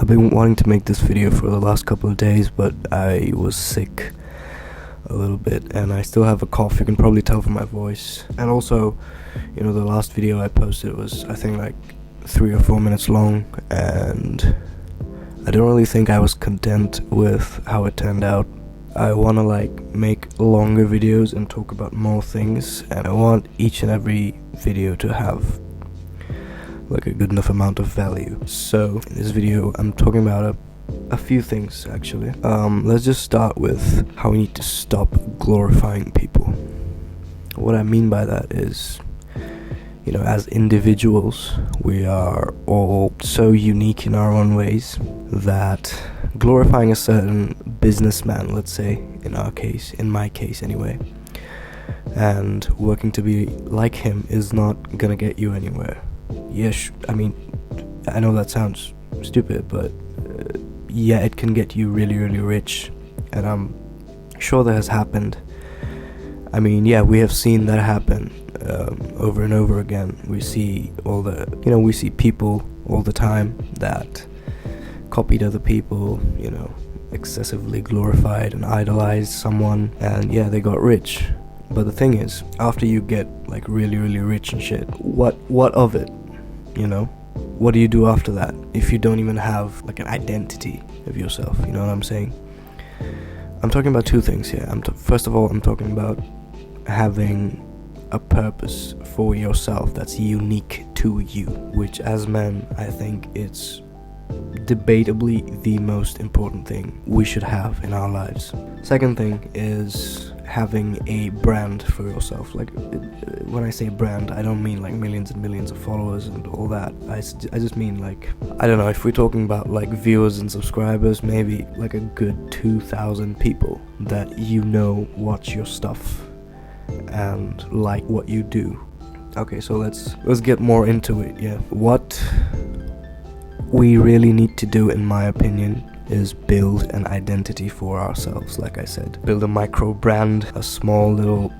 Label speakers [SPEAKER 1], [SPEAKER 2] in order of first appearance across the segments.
[SPEAKER 1] been wanting to make this video for the last couple of days, but I was sick a little bit and I still have a cough. You can probably tell from my voice. And also, the last video I posted was, I think, like 3 or 4 minutes long, and I don't really think I was content with how it turned out. I want to make longer videos and talk about more things, and I want each and every video to have a good enough amount of value. So in this video I'm talking about a few things actually. Let's just start with how we need to stop glorifying people. What I mean by that is, as individuals, we are all so unique in our own ways that glorifying a certain businessman, let's say, in my case anyway, and working to be like him is not gonna get you anywhere. Yes, I know that sounds stupid, but yeah, it can get you really, really rich, and I'm sure that has happened. We have seen that happen over and over again. We see we see people all the time that copied other people, excessively glorified and idolized someone, and yeah, they got rich. But the thing is, after you get really, really rich and shit, what of it? What do you do after that if you don't even have an identity of yourself? You know what I'm saying? I'm talking about two things here. First of all, I'm talking about having a purpose for yourself that's unique to you, which as men, I think it's debatably the most important thing we should have in our lives. Second thing is having a brand for yourself. When I say brand, I don't mean millions and millions of followers and all that. I just mean I don't know, if we're talking about viewers and subscribers, maybe a good 2,000 people that watch your stuff and like what you do. Okay, so let's get more into it. Yeah, what we really need to do, in my opinion, is build an identity for ourselves. Like I said, build a micro brand, a small little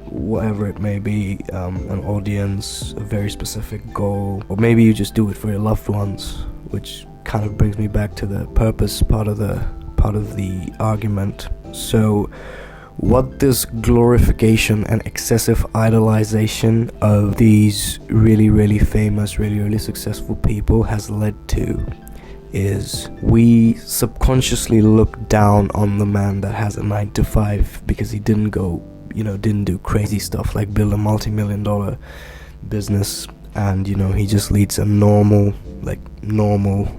[SPEAKER 1] whatever it may be, an audience, a very specific goal, or maybe you just do it for your loved ones, which kind of brings me back to the purpose part of the argument. So what this glorification and excessive idolization of these really, really famous, really, really successful people has led to is we subconsciously look down on the man that has a 9-to-5 because he didn't do crazy stuff like build a multi-million-dollar business, and he just leads a normal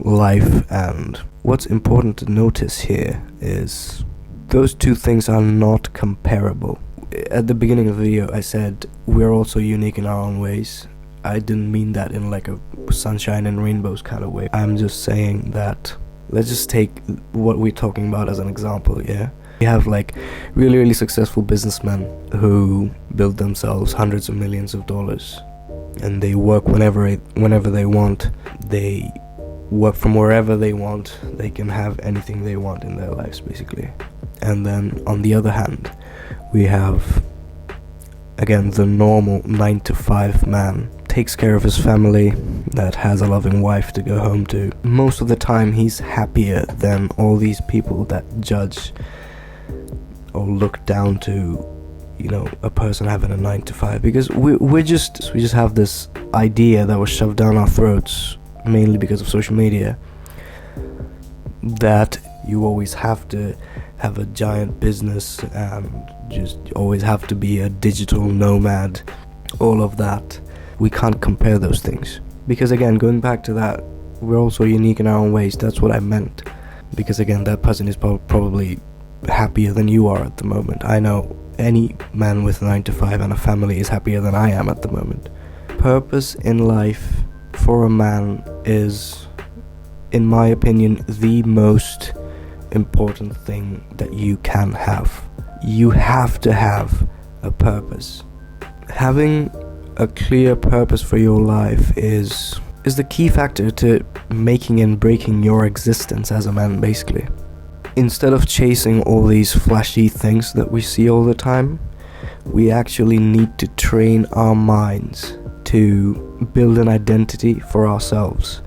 [SPEAKER 1] life. And what's important to notice here is those two things are not comparable. At the beginning of the video I said we're also unique in our own ways. I didn't mean that in a sunshine and rainbows kind of way. I'm just saying that, let's just take what we're talking about as an example, yeah? We have really, really successful businessmen who build themselves hundreds of millions of dollars, and they work whenever they want. They work from wherever they want. They can have anything they want in their lives, basically. And then on the other hand, we have, again, the normal 9-to-5 man. Takes care of his family, that has a loving wife to go home to. Most of the time he's happier than all these people that judge or look down to a person having a 9-to-5, because we just have this idea that was shoved down our throats, mainly because of social media, that you always have to have a giant business and just always have to be a digital nomad, all of that. We can't compare those things, because again, going back to that, we're also unique in our own ways. That's what I meant, because again, that person is probably happier than you are at the moment. I know any man with a 9-to-5 and a family is happier than I am at the moment. Purpose in life for a man is, in my opinion, the most important thing that you can have. You have to have a purpose. Having a clear purpose for your life is the key factor to making and breaking your existence as a man, basically. Instead of chasing all these flashy things that we see all the time, we actually need to train our minds to build an identity for ourselves.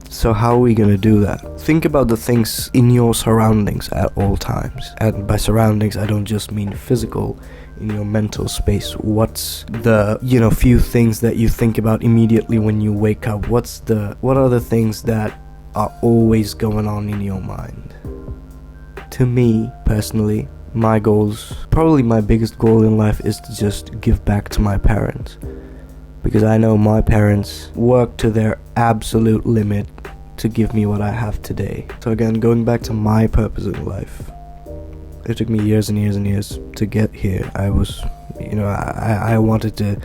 [SPEAKER 1] So how are we gonna do that? Think about the things in your surroundings at all times. And by surroundings, I don't just mean physical, in your mental space. What's the, few things that you think about immediately when you wake up? What are the things that are always going on in your mind? To me, personally, probably my biggest goal in life is to just give back to my parents. Because I know my parents worked to their absolute limit to give me what I have today. So again, going back to my purpose in life, it took me years and years and years to get here. I wanted to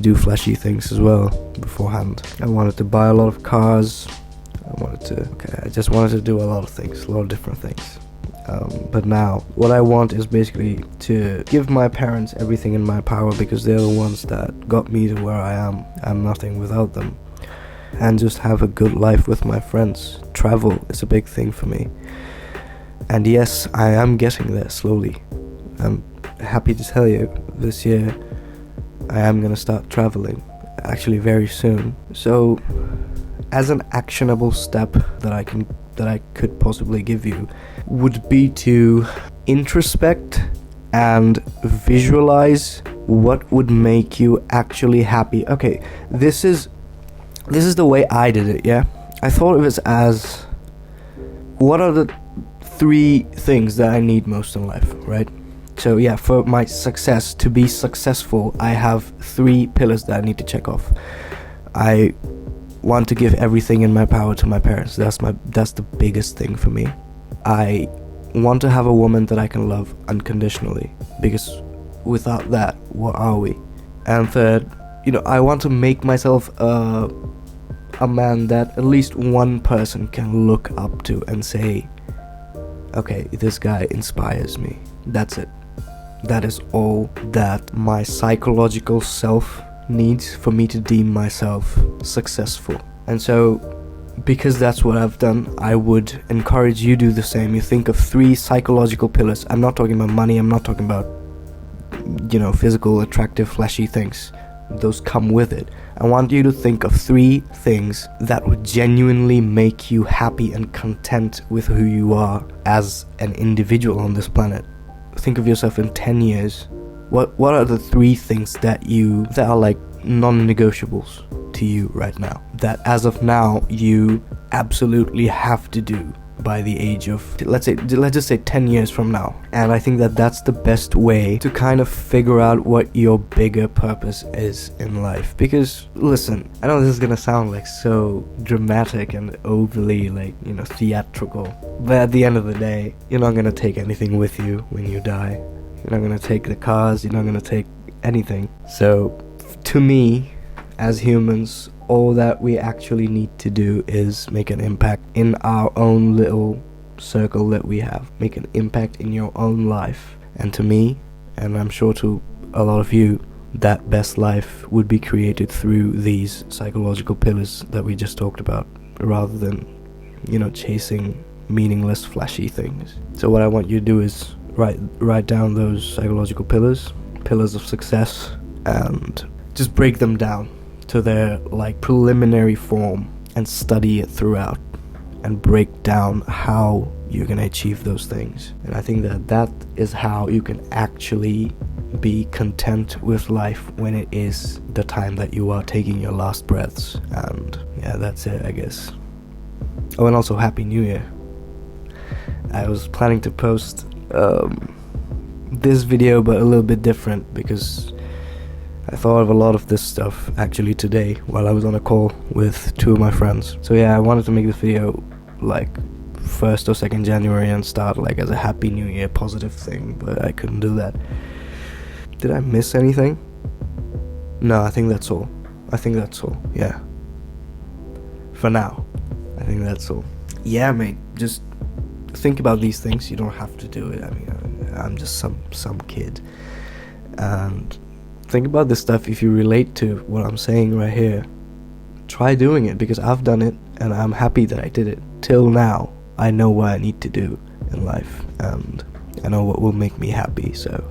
[SPEAKER 1] do flashy things as well beforehand. I wanted to buy a lot of cars. I just wanted to do a lot of things, a lot of different things. But now, what I want is basically to give my parents everything in my power, because they're the ones that got me to where I am. I'm nothing without them. And just have a good life with my friends. Travel is a big thing for me. And yes, I am getting there slowly. I'm happy to tell you, this year, I am going to start traveling, actually very soon. So, as an actionable step that I could possibly give you, would be to introspect and visualize what would make you actually happy. Okay, this is the way I did it, yeah? I thought of it as, what are the 3 things that I need most in life, right? So yeah, for my success, to be successful, I have 3 pillars that I need to check off. I want to give everything in my power to my parents. That's the biggest thing for me. I want to have a woman that I can love unconditionally, because without that, what are we? And third, I want to make myself a man that at least one person can look up to and say, okay, this guy inspires me. That's it. That is all that my psychological self needs for me to deem myself successful. And so, because that's what I've done, I would encourage you to do the same. You think of 3 psychological pillars. I'm not talking about money, I'm not talking about, physical, attractive, flashy things. Those come with it. I want you to think of 3 things that would genuinely make you happy and content with who you are as an individual on this planet. Think of yourself in 10 years. What are the 3 things that are like non-negotiables to you right now, that as of now you absolutely have to do by the age of, let's just say 10 years from now? And I think that that's the best way to kind of figure out what your bigger purpose is in life. Because listen, I know this is gonna sound like so dramatic and overly theatrical, but at the end of the day, you're not gonna take anything with you when you die. You're not gonna take the cars, you're not gonna take anything. So to me, as humans, all that we actually need to do is make an impact in our own little circle that we have. Make an impact in your own life. And to me, and I'm sure to a lot of you, that best life would be created through these psychological pillars that we just talked about, rather than, chasing meaningless, flashy things. So what I want you to do is write down those psychological pillars of success, and just break them down to their preliminary form and study it throughout and break down how you're going to achieve those things. And I think that is how you can actually be content with life when it is the time that you are taking your last breaths. And yeah, that's it, I guess. Oh, and also Happy New Year. I was planning to post this video, but a little bit different, because I thought of a lot of this stuff actually today while I was on a call with 2 of my friends. So yeah, I wanted to make this video 1st or 2nd January and start as a Happy New Year positive thing, but I couldn't do that. Did I miss anything? No, I think that's all. Yeah. For now, I think that's all. Yeah, mate, just think about these things. You don't have to do it. I mean, I'm just some kid. And think about this stuff. If you relate to what I'm saying right here, try doing it, because I've done it and I'm happy that I did it. Till now, I know what I need to do in life, and I know what will make me happy, so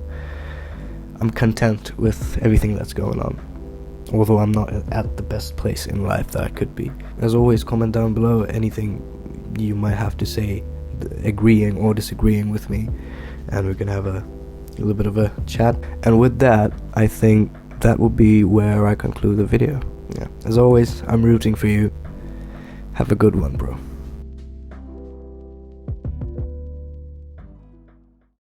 [SPEAKER 1] I'm content with everything that's going on. although I'm not at the best place in life that I could be. As always, comment down below anything you might have to say, agreeing or disagreeing with me, and we can have a little bit of a chat. And with that, I think that will be where I conclude the video. Yeah, as always, I'm rooting for you. Have a good one, bro.